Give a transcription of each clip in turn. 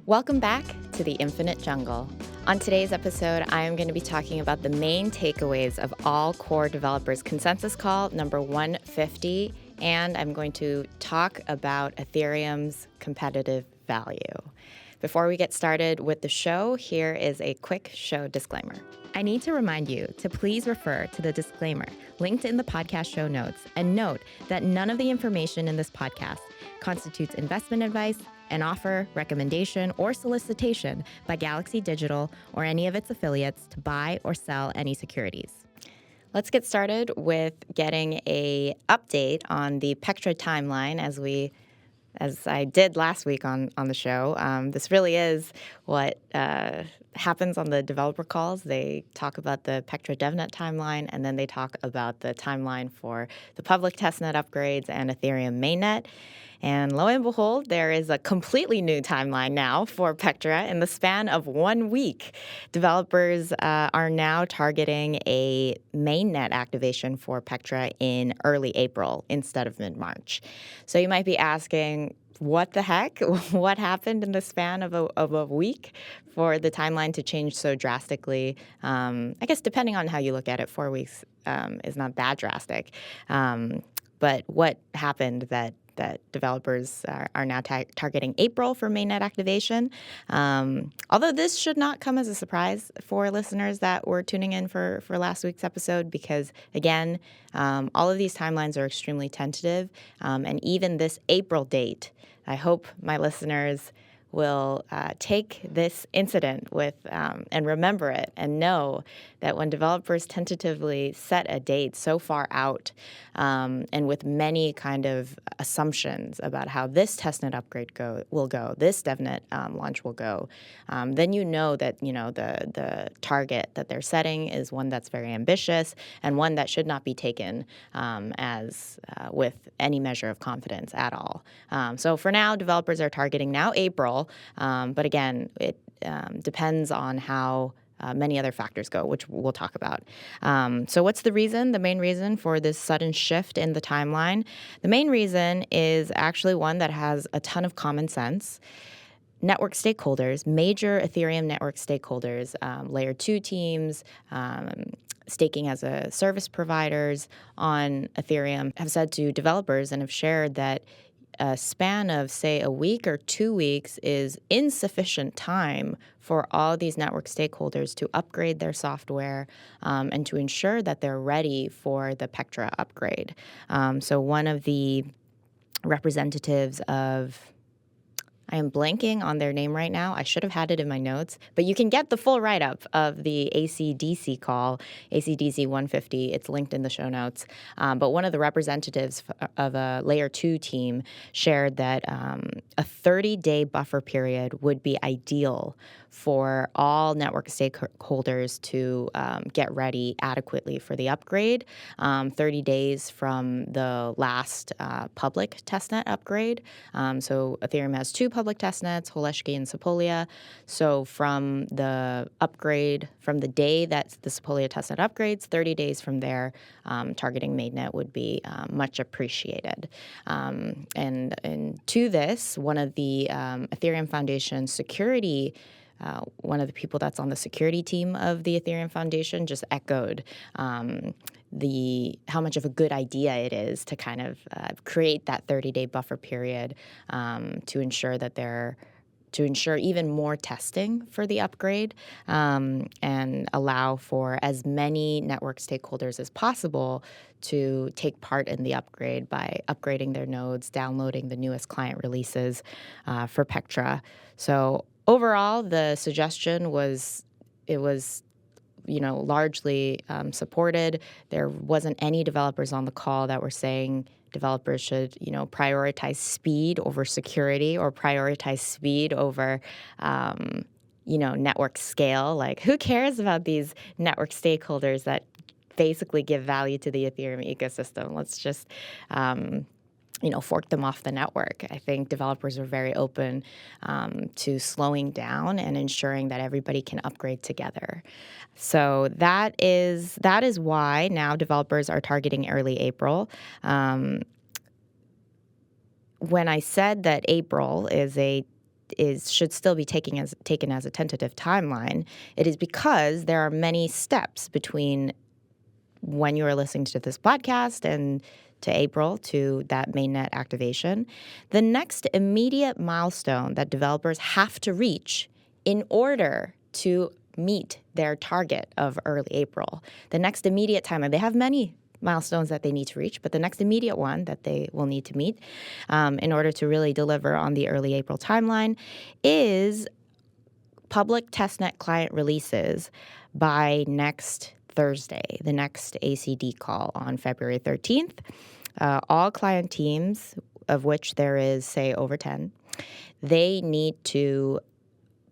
Welcome back to the Infinite Jungle. On today's episode, I am going to be talking about the main takeaways of all core developers consensus call number 150, and I'm going to talk about Ethereum's competitive value. Before we get started with the show, here is a quick show disclaimer. I need to remind you to please refer to the disclaimer linked in the podcast show notes and note that none of the information in this podcast constitutes investment advice, an offer, recommendation, or solicitation by Galaxy Digital or any of its affiliates to buy or sell any securities. Let's get started with getting an update on the Pectra timeline as I did last week on the show. This really is what happens on the developer calls. They talk about the Pectra DevNet timeline, and then they talk about the timeline for the public testnet upgrades and Ethereum mainnet. And lo and behold, there is a completely new timeline now for Pectra. In the span of 1 week, developers are now targeting a mainnet activation for Pectra in early April instead of mid-March. So you might be asking, what the heck? What happened in the span of a week for the timeline to change so drastically? I guess depending on how you look at it, 4 weeks is not that drastic. But what happened that developers are now targeting April for mainnet activation. Although this should not come as a surprise for listeners that were tuning in for last week's episode because, again, all of these timelines are extremely tentative. And even this April date, I hope my listeners will take this incident with and remember it and know that when developers tentatively set a date so far out and with many kind of assumptions about how this testnet upgrade will go, this DevNet launch will go, then you know that the target that they're setting is one that's very ambitious and one that should not be taken as with any measure of confidence at all. So for now, developers are targeting now April, but again, it depends on how many other factors go, which we'll talk about. So what's the reason, the main reason for this sudden shift in the timeline? The main reason is actually one that has a ton of common sense. Network stakeholders, major Ethereum network stakeholders, layer 2 teams, staking as a service providers on Ethereum have said to developers and have shared that a span of, say, a week or 2 weeks is insufficient time for all these network stakeholders to upgrade their software and to ensure that they're ready for the Pectra upgrade. So one of the representatives of, I am blanking on their name right now. I should have had it in my notes. But you can get the full write-up of the ACDC call, ACDC 150. It's linked in the show notes. But one of the representatives of a Layer 2 team shared that a 30-day buffer period would be ideal for all network stakeholders to get ready adequately for the upgrade. 30 days from the last public testnet upgrade. So Ethereum has 2 public testnets, Holeshki and Sepolia. So from the upgrade, from the day that the Sepolia testnet upgrades, 30 days from there, targeting mainnet would be much appreciated. And to this, one of the Ethereum Foundation security one of the people that's on the security team of the Ethereum Foundation just echoed how much of a good idea it is to kind of create that 30-day buffer period to ensure even more testing for the upgrade and allow for as many network stakeholders as possible to take part in the upgrade by upgrading their nodes, downloading the newest client releases for Pectra. So overall, the suggestion was largely supported. There wasn't any developers on the call that were saying developers should, prioritize speed over security or prioritize speed over, network scale. Like, who cares about these network stakeholders that basically give value to the Ethereum ecosystem? Let's just fork them off the network. I think developers are very open to slowing down and ensuring that everybody can upgrade together. So that is why now developers are targeting early April. When I said that April is a should still be taken as a tentative timeline, it is because there are many steps between when you are listening to this podcast and to April to that mainnet activation. The next immediate milestone that developers have to reach in order to meet their target of early April, the next immediate timeline, they have many milestones that they need to reach, but the next immediate one that they will need to meet in order to really deliver on the early April timeline is public testnet client releases by next Thursday, the next ACD call on February 13th. All client teams, of which there is, say, over 10, they need to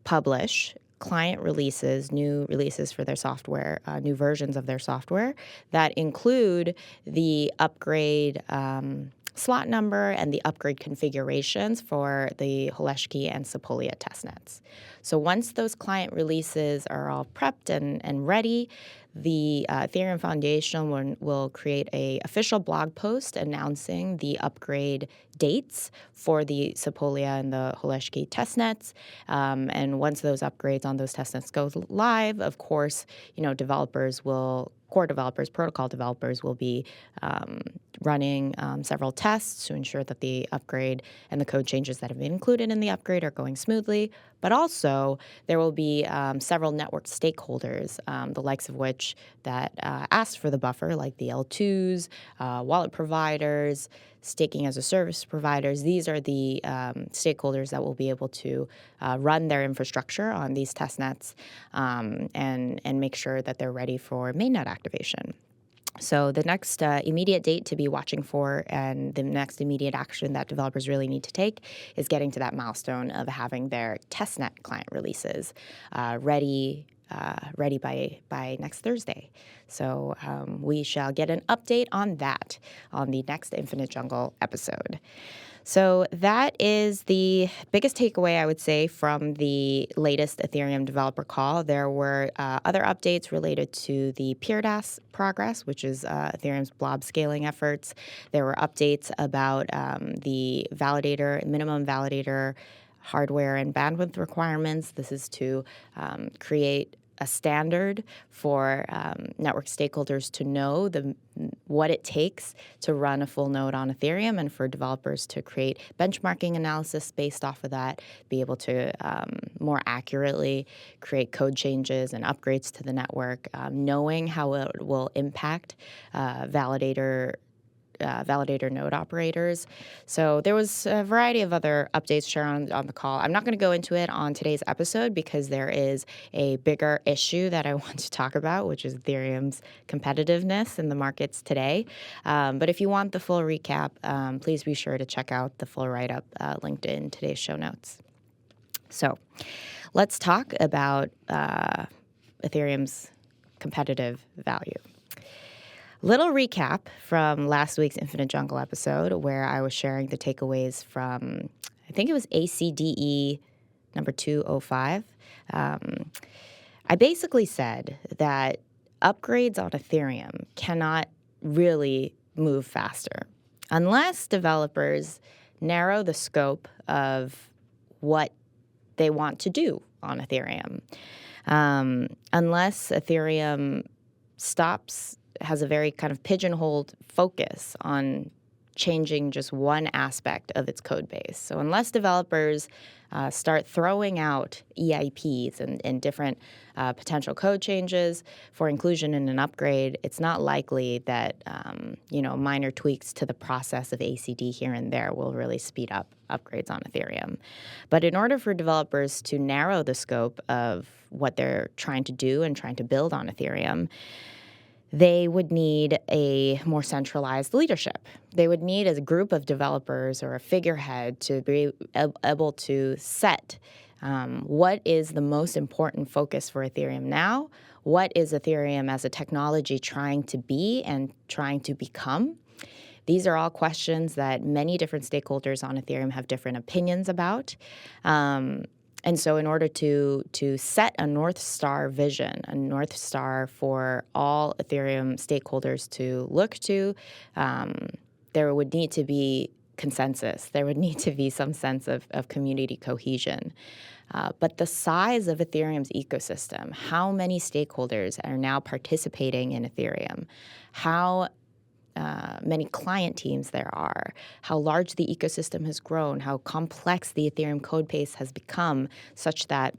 publish client releases, new releases for their software, new versions of their software that include the upgrade slot number and the upgrade configurations for the Holeshki and Sepolia testnets. So once those client releases are all prepped and ready, the Ethereum Foundation will create an official blog post announcing the upgrade dates for the Sepolia and the Holeshki testnets. And once those upgrades on those testnets go live, of course, core developers, protocol developers will be running several tests to ensure that the upgrade and the code changes that have been included in the upgrade are going smoothly. But also, there will be several network stakeholders, the likes of which that asked for the buffer, like the L2s, wallet providers, staking as a service providers. These are the stakeholders that will be able to run their infrastructure on these testnets and make sure that they're ready for mainnet activation. So the next immediate date to be watching for and the next immediate action that developers really need to take is getting to that milestone of having their testnet client releases ready by next Thursday. So we shall get an update on that on the next Infinite Jungle episode. So that is the biggest takeaway, I would say, from the latest Ethereum developer call. There were other updates related to the PeerDAS progress, which is Ethereum's blob scaling efforts. There were updates about the minimum validator hardware and bandwidth requirements. This is to create a standard for network stakeholders to know what it takes to run a full node on Ethereum, and for developers to create benchmarking analysis based off of that, be able to more accurately create code changes and upgrades to the network, knowing how it will impact validator node operators. So there was a variety of other updates shared on the call. I'm not going to go into it on today's episode because there is a bigger issue that I want to talk about, which is Ethereum's competitiveness in the markets today. But if you want the full recap, please be sure to check out the full write-up linked in today's show notes. So let's talk about Ethereum's competitive value. Little recap from last week's Infinite Jungle episode where I was sharing the takeaways from, I think it was ACDE number 205. I basically said that upgrades on Ethereum cannot really move faster unless developers narrow the scope of what they want to do on Ethereum. Unless Ethereum has a very kind of pigeonholed focus on changing just one aspect of its code base. So unless developers start throwing out EIPs and different potential code changes for inclusion in an upgrade, it's not likely that minor tweaks to the process of ACD here and there will really speed up upgrades on Ethereum. But in order for developers to narrow the scope of what they're trying to do and trying to build on Ethereum, they would need a more centralized leadership. They would need a group of developers or a figurehead to be able to set what is the most important focus for Ethereum now, what is Ethereum as a technology trying to be and trying to become. These are all questions that many different stakeholders on Ethereum have different opinions about. And so in order to set a North Star vision, a North Star for all Ethereum stakeholders to look to, there would need to be consensus. There would need to be some sense of community cohesion. But the size of Ethereum's ecosystem, how many stakeholders are now participating in Ethereum, how many client teams there are, how large the ecosystem has grown, how complex the Ethereum code base has become, such that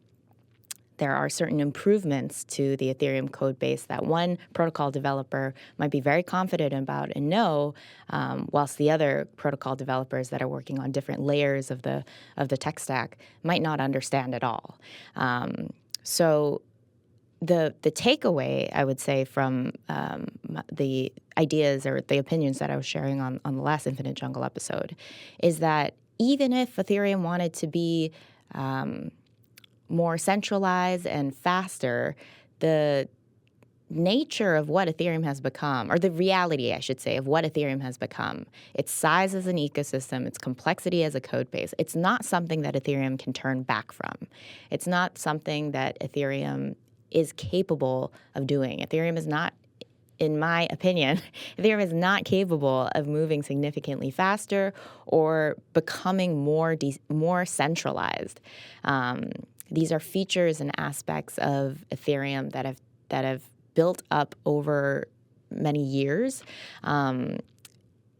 there are certain improvements to the Ethereum code base that one protocol developer might be very confident about and know, whilst the other protocol developers that are working on different layers of the tech stack might not understand at all. So the takeaway, I would say, from the ideas or the opinions that I was sharing on the last Infinite Jungle episode is that even if Ethereum wanted to be more centralized and faster, the nature of what Ethereum has become, or the reality, I should say, of what Ethereum has become, its size as an ecosystem, its complexity as a code base, it's not something that Ethereum can turn back from. It's not something that Ethereum is capable of doing. Ethereum is not, in my opinion, Ethereum is not capable of moving significantly faster or becoming more centralized. These are features and aspects of Ethereum that have built up over many years, and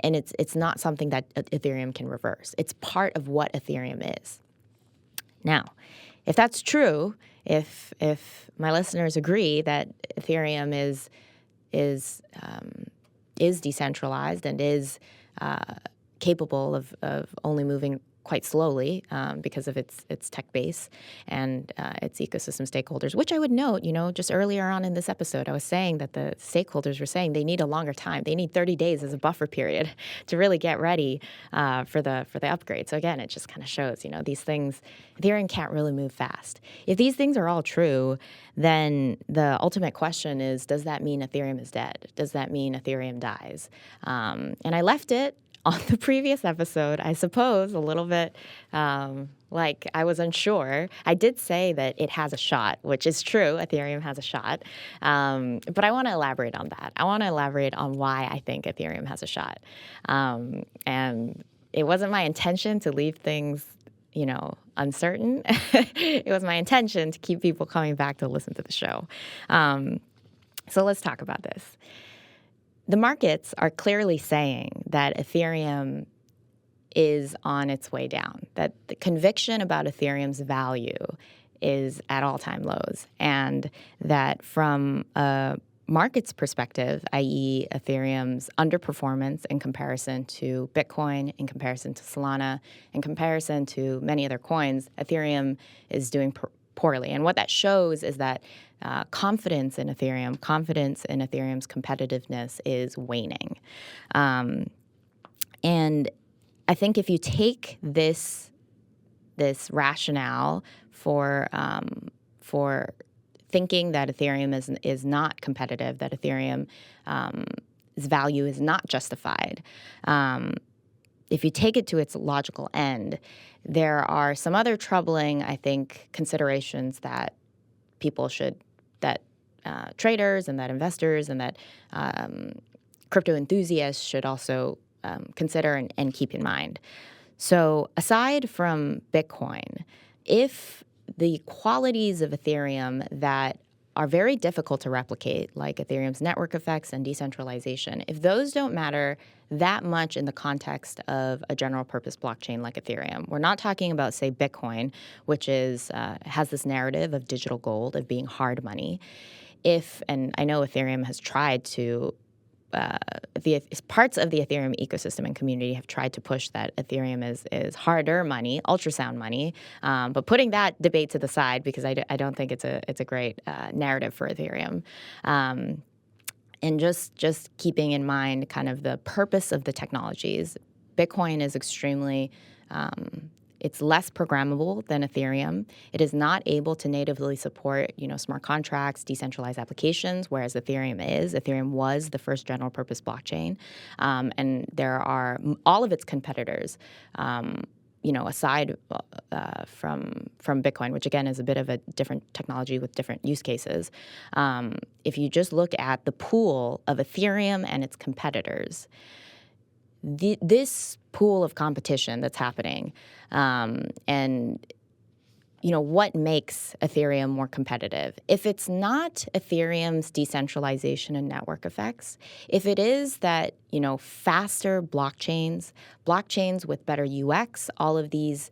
it's not something that Ethereum can reverse. It's part of what Ethereum is. Now, if that's true, if my listeners agree that Ethereum is decentralized and is capable of only moving quite slowly because of its tech base and its ecosystem stakeholders, which I would note, just earlier on in this episode, I was saying that the stakeholders were saying they need a longer time. They need 30 days as a buffer period to really get ready for the upgrade. So again, it just kind of shows, these things, Ethereum can't really move fast. If these things are all true, then the ultimate question is, does that mean Ethereum is dead? Does that mean Ethereum dies? And I left it on the previous episode, I suppose, a little bit like I was unsure. I did say that it has a shot, which is true. Ethereum has a shot. But I want to elaborate on that. I want to elaborate on why I think Ethereum has a shot. And it wasn't my intention to leave things, uncertain. It was my intention to keep people coming back to listen to the show. So let's talk about this. The markets are clearly saying that Ethereum is on its way down, that the conviction about Ethereum's value is at all-time lows, and that from a market's perspective, i.e. Ethereum's underperformance in comparison to Bitcoin, in comparison to Solana, in comparison to many other coins, Ethereum is doing poorly. And what that shows is that confidence in Ethereum's competitiveness is waning. And I think if you take this rationale for thinking that Ethereum is not competitive, that Ethereum's value is not justified, if you take it to its logical end, there are some other troubling, I think, considerations that traders and that investors and that crypto enthusiasts should also consider and keep in mind. So aside from Bitcoin, if the qualities of Ethereum that are very difficult to replicate, like Ethereum's network effects and decentralization, if those don't matter that much in the context of a general purpose blockchain like Ethereum, we're not talking about, say, Bitcoin, which has this narrative of digital gold, of being hard money. And I know Ethereum has tried to, parts of the Ethereum ecosystem and community have tried to push that Ethereum is harder money, ultrasound money, but putting that debate to the side, because I don't think it's a great narrative for Ethereum. And just keeping in mind kind of the purpose of the technologies, Bitcoin is extremely it's less programmable than Ethereum. It is not able to natively support, smart contracts, decentralized applications, whereas Ethereum is. Ethereum was the first general purpose blockchain. And there are all of its competitors, aside from Bitcoin, which again is a bit of a different technology with different use cases. If you just look at the pool of Ethereum and its competitors, this pool of competition that's happening, and what makes Ethereum more competitive? If it's not Ethereum's decentralization and network effects, if it is that, faster blockchains with better UX, all of these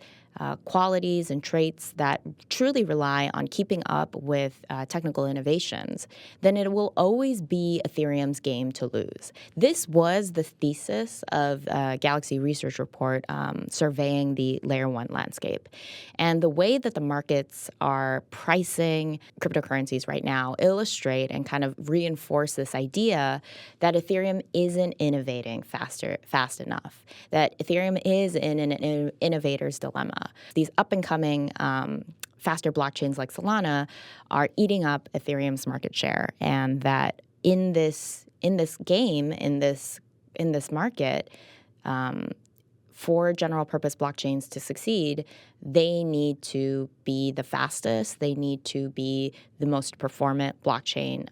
qualities and traits that truly rely on keeping up with technical innovations, then it will always be Ethereum's game to lose. This was the thesis of Galaxy Research Report surveying the Layer 1 landscape. And the way that the markets are pricing cryptocurrencies right now illustrate and kind of reinforce this idea that Ethereum isn't innovating fast enough, that Ethereum is in an innovator's dilemma. These up-and-coming faster blockchains like Solana are eating up Ethereum's market share, and that in this game, in this market, for general-purpose blockchains to succeed, they need to be the fastest. They need to be the most performant blockchain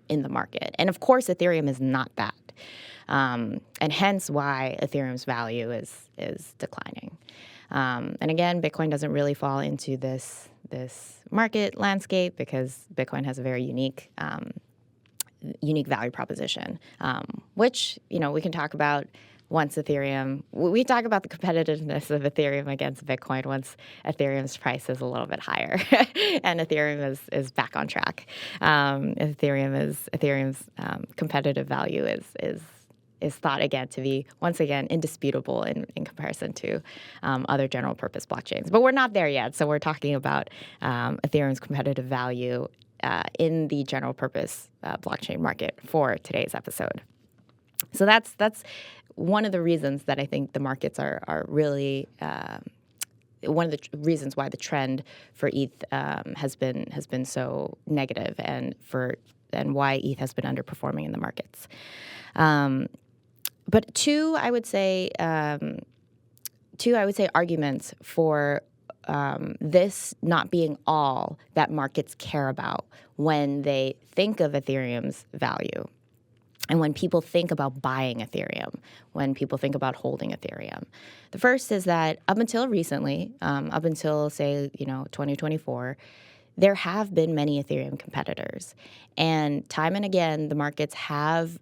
in the market. And of course, Ethereum is not that, and hence why Ethereum's value is declining. And again, Bitcoin doesn't really fall into this market landscape because Bitcoin has a very unique value proposition, which we can talk about once Ethereum. We talk about the competitiveness of Ethereum against Bitcoin once Ethereum's price is a little bit higher, and Ethereum is back on track. Ethereum's competitive value is thought again to be, once again, indisputable in comparison to other general purpose blockchains. But we're not there yet, so we're talking about Ethereum's competitive value in the general purpose blockchain market for today's episode. So that's one of the reasons that I think the markets are really one of the reasons why the trend for ETH has been so negative, and why ETH has been underperforming in the markets. But two, I would say arguments for this not being all that markets care about when they think of Ethereum's value, and when people think about buying Ethereum, when people think about holding Ethereum. The first is that up until recently, up until, say, 2024, there have been many Ethereum competitors. And time and again, the markets have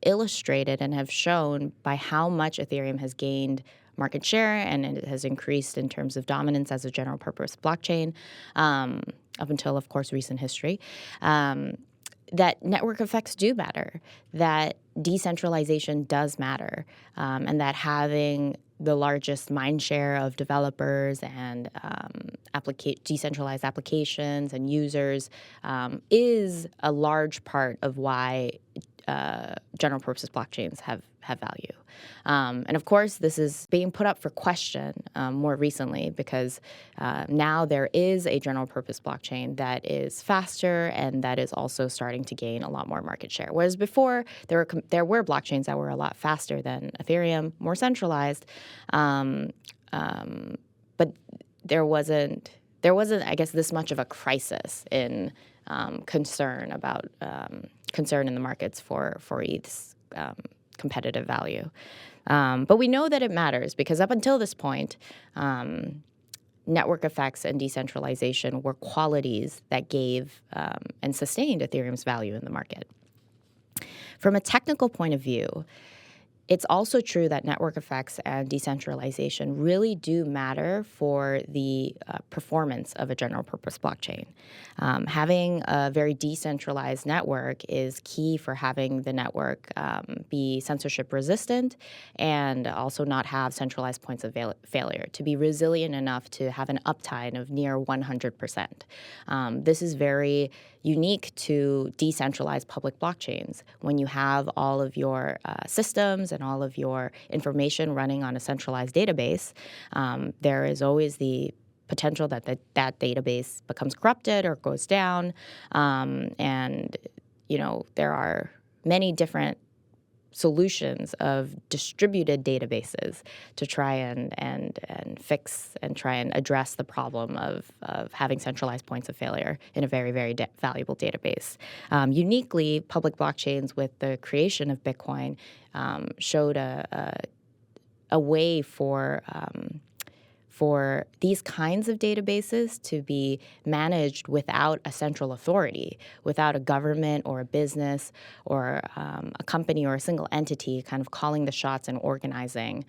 illustrated and have shown by how much Ethereum has gained market share, and it has increased in terms of dominance as a general purpose blockchain up until, of course, recent history, that network effects do matter, that decentralization does matter, and that having the largest mind share of developers and decentralized applications and users is a large part of why general purpose blockchains have value. And of course, this is being put up for question more recently because now there is a general purpose blockchain that is faster and that is also starting to gain a lot more market share. Whereas before, there were blockchains that were a lot faster than Ethereum, more centralized, but there wasn't, I guess, this much of a crisis in concern in the markets for ETH's competitive value. But we know that it matters because up until this point, network effects and decentralization were qualities that gave and sustained Ethereum's value in the market. From a technical point of view, it's also true that network effects and decentralization really do matter for the performance of a general purpose blockchain. Having a very decentralized network is key for having the network be censorship resistant and also not have centralized points of failure, to be resilient enough to have an uptime of near 100%. This is very unique to decentralized public blockchains. When you have all of your systems and all of your information running on a centralized database, there is always the potential that that database becomes corrupted or goes down. And, there are many different solutions of distributed databases to try and fix and try and address the problem of having centralized points of failure in a very, very valuable database. Uniquely, public blockchains with the creation of Bitcoin showed a way for these kinds of databases to be managed without a central authority, without a government or a business or a company or a single entity kind of calling the shots and organizing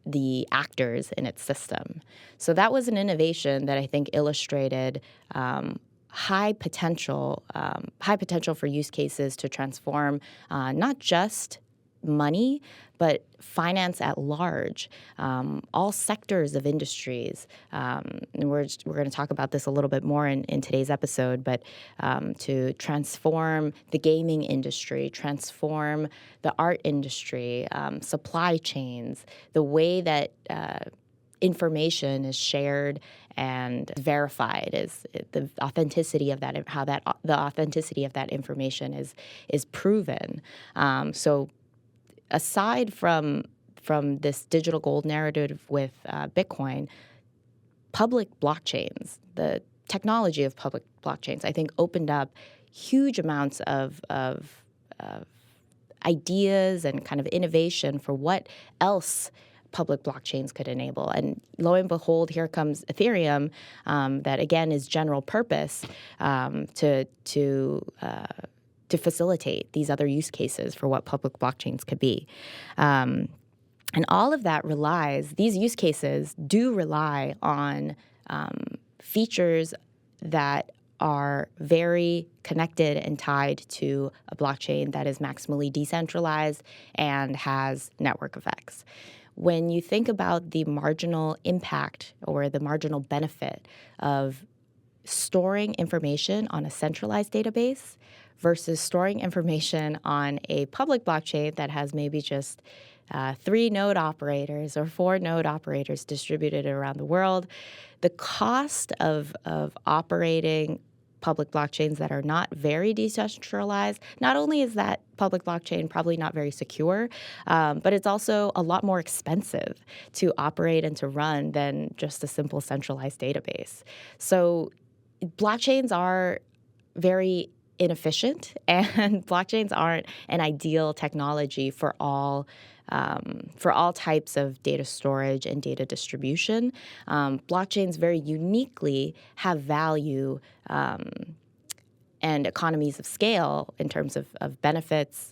the actors in its system. So that was an innovation that I think illustrated high potential for use cases to transform not just money, but finance at large, all sectors of industries. And we're going to talk about this a little bit more in today's episode, but to transform the gaming industry, transform the art industry, supply chains, the way that information is shared and verified, is the authenticity of that, the authenticity of that information is proven. So aside from this digital gold narrative with Bitcoin, public blockchains, the technology of public blockchains, I think opened up huge amounts of ideas and kind of innovation for what else public blockchains could enable. And lo and behold, here comes Ethereum, that again is general purpose to facilitate these other use cases for what public blockchains could be. And all of that these use cases do rely on features that are very connected and tied to a blockchain that is maximally decentralized and has network effects. When you think about the marginal impact or the marginal benefit of storing information on a centralized database versus storing information on a public blockchain that has maybe just 3 node operators or 4 node operators distributed around the world, the cost of operating public blockchains that are not very decentralized, not only is that public blockchain probably not very secure, but it's also a lot more expensive to operate and to run than just a simple centralized database. So blockchains are very inefficient, and blockchains aren't an ideal technology for all types of data storage and data distribution. Blockchains very uniquely have value and economies of scale in terms of benefits,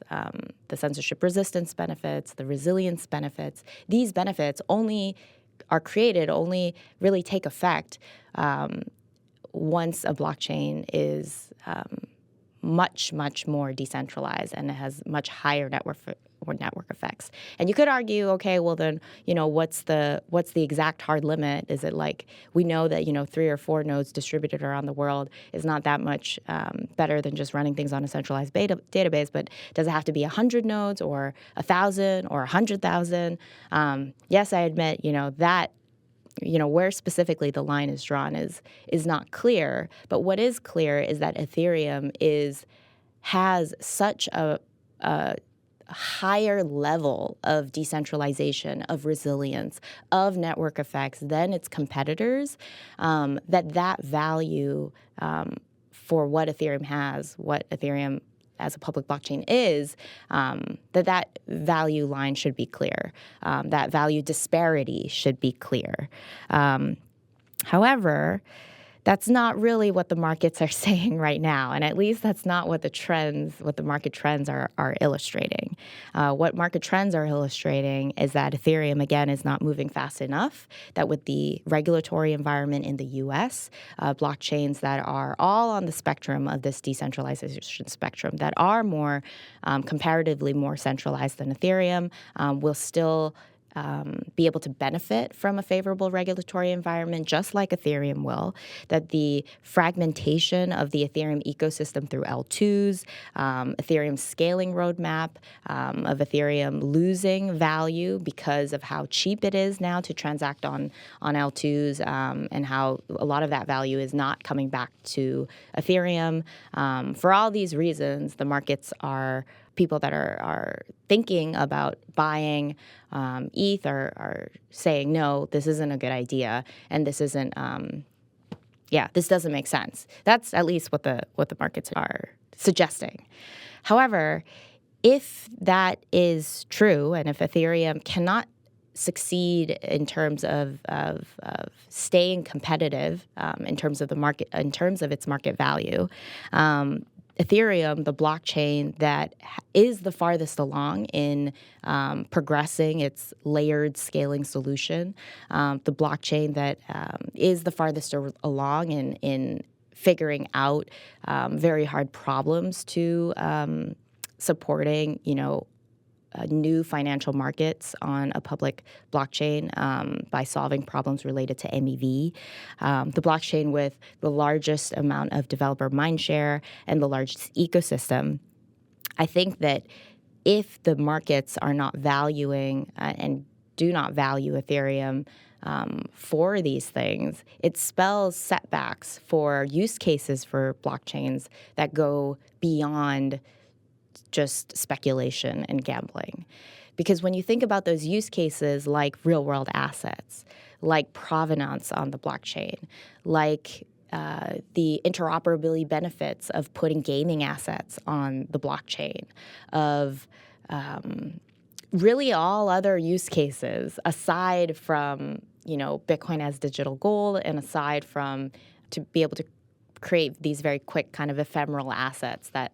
the censorship resistance benefits, the resilience benefits. These benefits only really take effect once a blockchain is much, much more decentralized and it has much higher network effects. And you could argue, okay, well then, what's the exact hard limit? Is it like we know that 3 or 4 nodes distributed around the world is not that much better than just running things on a centralized database, but does it have to be 100 nodes or 1,000 or 100,000? Yes, I admit, that where specifically the line is drawn is not clear. But what is clear is that Ethereum has such a higher level of decentralization, of resilience, of network effects than its competitors, that value for what Ethereum has, what Ethereum as a public blockchain is, that value line should be clear. That value disparity should be clear. However, that's not really what the markets are saying right now, and at least that's not what the market trends are illustrating. What market trends are illustrating is that Ethereum, again, is not moving fast enough, that with the regulatory environment in the U.S., blockchains that are all on the spectrum of this decentralization spectrum, that are comparatively more centralized than Ethereum, will still be able to benefit from a favorable regulatory environment, just like Ethereum will, that the fragmentation of the Ethereum ecosystem through L2s, Ethereum's scaling roadmap, of Ethereum losing value because of how cheap it is now to transact on L2s, and how a lot of that value is not coming back to Ethereum. For all these reasons, the markets are people that are thinking about buying ETH are saying, no, this isn't a good idea, and this isn't, this doesn't make sense. That's at least what the markets are suggesting. However, if that is true, and if Ethereum cannot succeed in terms of staying competitive in terms of the market, in terms of its market value, Ethereum, the blockchain that is the farthest along in progressing its layered scaling solution, the blockchain that is the farthest along in figuring out very hard problems to supporting, new financial markets on a public blockchain by solving problems related to MEV. The blockchain with the largest amount of developer mindshare and the largest ecosystem. I think that if the markets are not valuing and do not value Ethereum for these things, it spells setbacks for use cases for blockchains that go beyond just speculation and gambling. Because when you think about those use cases like real-world assets, like provenance on the blockchain, like the interoperability benefits of putting gaming assets on the blockchain, of really all other use cases aside from, Bitcoin as digital gold, and aside from to be able to create these very quick kind of ephemeral assets that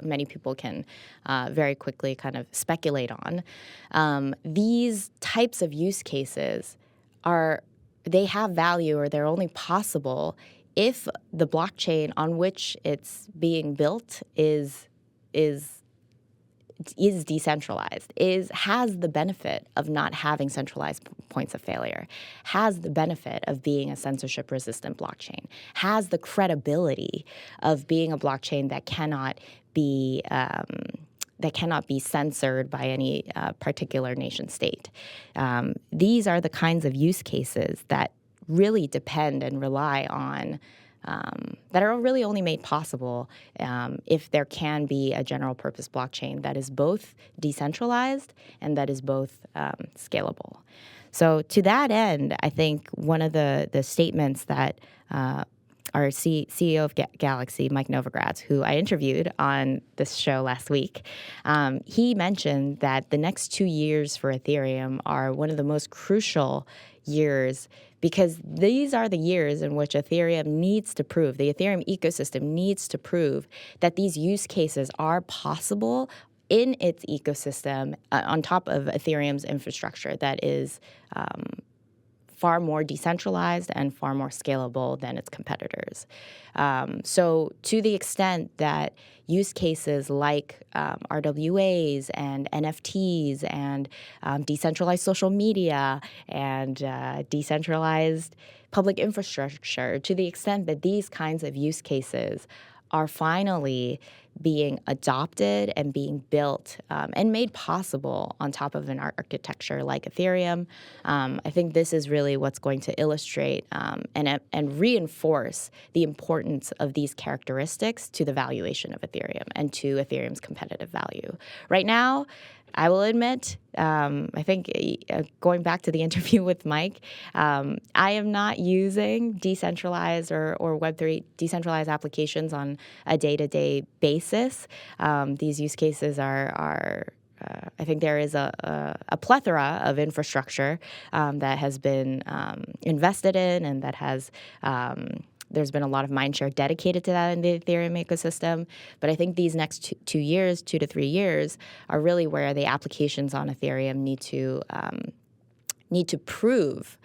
many people can very quickly kind of speculate on. These types of use cases they have value, or they're only possible if the blockchain on which it's being built is decentralized, has the benefit of not having centralized points of failure, has the benefit of being a censorship-resistant blockchain, has the credibility of being a blockchain that cannot be censored by any particular nation state. These are the kinds of use cases that really depend and rely on that are really only made possible if there can be a general purpose blockchain that is both decentralized and that is both scalable. So to that end, I think one of the statements that our CEO of Galaxy, Mike Novogratz, who I interviewed on this show last week, he mentioned that the next 2 years for Ethereum are one of the most crucial years, because these are the years in which Ethereum needs to prove, the Ethereum ecosystem needs to prove that these use cases are possible in its ecosystem on top of Ethereum's infrastructure that is far more decentralized and far more scalable than its competitors. So to the extent that use cases like RWAs and NFTs and decentralized social media and decentralized public infrastructure, to the extent that these kinds of use cases are finally being adopted and being built and made possible on top of an architecture like Ethereum, I think this is really what's going to illustrate and reinforce the importance of these characteristics to the valuation of Ethereum and to Ethereum's competitive value. Right now, I will admit, I think going back to the interview with Mike, I am not using decentralized or Web3 decentralized applications on a day-to-day basis. These use cases are I think there is a plethora of infrastructure that has been invested in, and that has there's been a lot of mindshare dedicated to that in the Ethereum ecosystem. But I think these next 2 years, 2 to 3 years, are really where the applications on Ethereum need to prove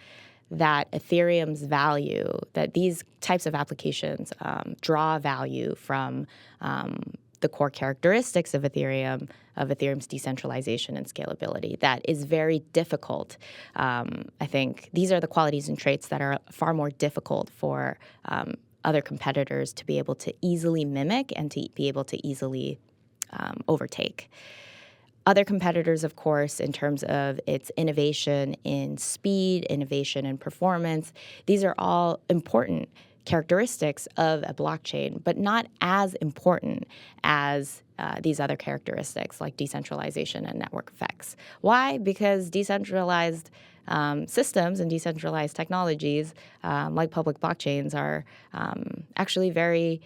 that Ethereum's value, that these types of applications draw value from the core characteristics of Ethereum's decentralization and scalability that is very difficult. I think these are the qualities and traits that are far more difficult for other competitors to be able to easily mimic and to be able to easily overtake. Other competitors, of course, in terms of its innovation in speed, innovation in performance, these are all important characteristics of a blockchain, but not as important as these other characteristics like decentralization and network effects. Why? Because decentralized systems and decentralized technologies, like public blockchains, are actually very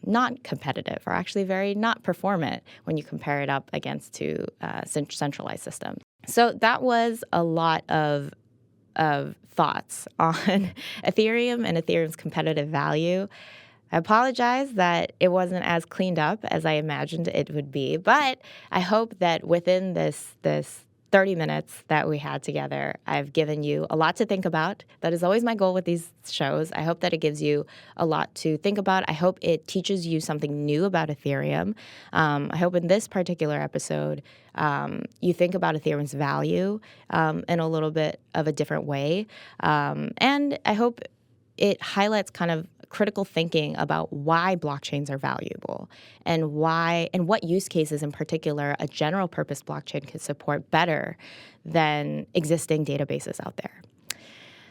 not competitive, or actually very not performant when you compare it up against to centralized systems. So that was a lot of thoughts on Ethereum and Ethereum's competitive value. I apologize that it wasn't as cleaned up as I imagined it would be, but I hope that within this 30 minutes that we had together, I've given you a lot to think about. That is always my goal with these shows. I hope that it gives you a lot to think about. I hope it teaches you something new about Ethereum. I hope in this particular episode, you think about Ethereum's value in a little bit of a different way. And I hope it highlights kind of critical thinking about why blockchains are valuable and what use cases in particular a general purpose blockchain can support better than existing databases out there.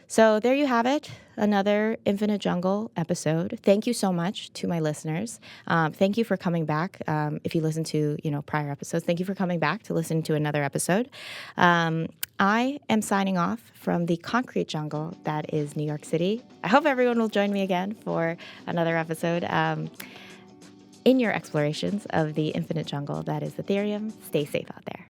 So there you have it, another Infinite Jungle episode. Thank you so much to my listeners. Thank you for coming back. If you listen to prior episodes, thank you for coming back to listen to another episode. I am signing off from the concrete jungle that is New York City. I hope everyone will join me again for another episode. In your explorations of the infinite jungle that is Ethereum, stay safe out there.